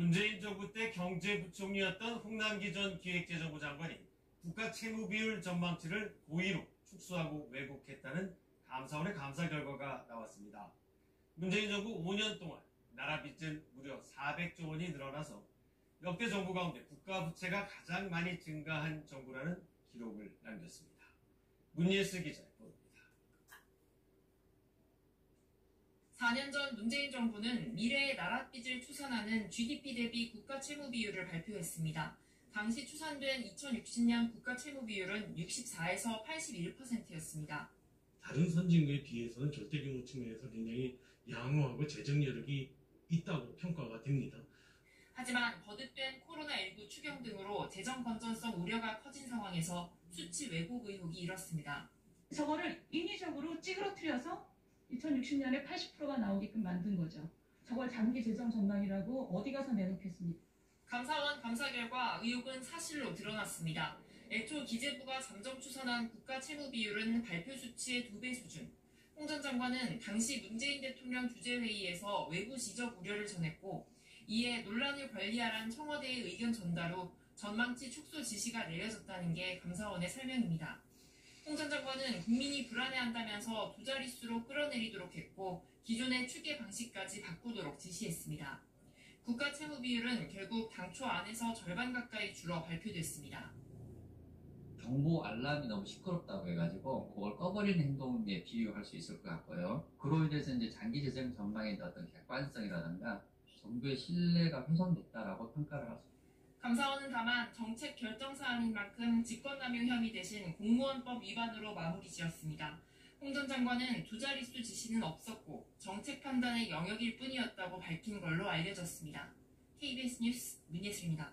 문재인 정부 때 경제부총리였던 홍남기 전 기획재정부 장관이 국가 채무 비율 전망치를 고의로 축소하고 왜곡했다는 감사원의 감사 결과가 나왔습니다. 문재인 정부 5년 동안 나라 빚은 무려 400조 원이 늘어나서 역대 정부 가운데 국가 부채가 가장 많이 증가한 정부라는 기록을 남겼습니다. 문예슬 기자의 보도입니다. 4년 전 문재인 정부는 미래의 나라 빚을 추산하는 GDP 대비 국가 채무 비율을 발표했습니다. 당시 추산된 2060년 국가 채무 비율은 64에서 81%였습니다. 다른 선진국에 비해서는 절대규모 측면에서 굉장히 양호하고 재정 여력이 있다고 평가가 됩니다. 하지만 거듭된 코로나19 추경 등으로 재정 건전성 우려가 커진 상황에서 수치 왜곡 의혹이 일었습니다. 저거를 인위적으로 찌그러뜨려서 2060년에 80%가 나오게끔 만든 거죠. 저걸 장기 재정 전망이라고 어디 가서 내놓겠습니까? 감사원 감사 결과 의혹은 사실로 드러났습니다. 애초 기재부가 잠정 추산한 국가 채무 비율은 발표 수치의 2배 수준. 홍 전 장관은 당시 문재인 대통령 주재회의에서 외부 지적 우려를 전했고, 이에 논란을 관리하란 청와대의 의견 전달 후 전망치 축소 지시가 내려졌다는 게 감사원의 설명입니다. 홍 전 장관은 국민이 불안해한다면서 두 자릿수로 끌어내리도록 했고, 기존의 추계 방식까지 바꾸도록 지시했습니다. 국가 채무 비율은 결국 당초 안에서 절반 가까이 줄어 발표됐습니다. 정보 알람이 너무 시끄럽다고 해가지고 그걸 꺼버리는 행동에 비유할 수 있을 것 같고요. 그로 인해서 이제 장기 재정 전망의 어떤 객관성이라든가 정부의 신뢰가 훼손됐다라고 평가를 하죠. 감사원은 다만 정책 결정 사안인 만큼 직권남용 혐의 대신 공무원법 위반으로 마무리 지었습니다. 홍 전 장관은 두 자릿수 지시는 없었고 정책 판단의 영역일 뿐이었다고 밝힌 걸로 알려졌습니다. KBS 뉴스 문예슬입니다.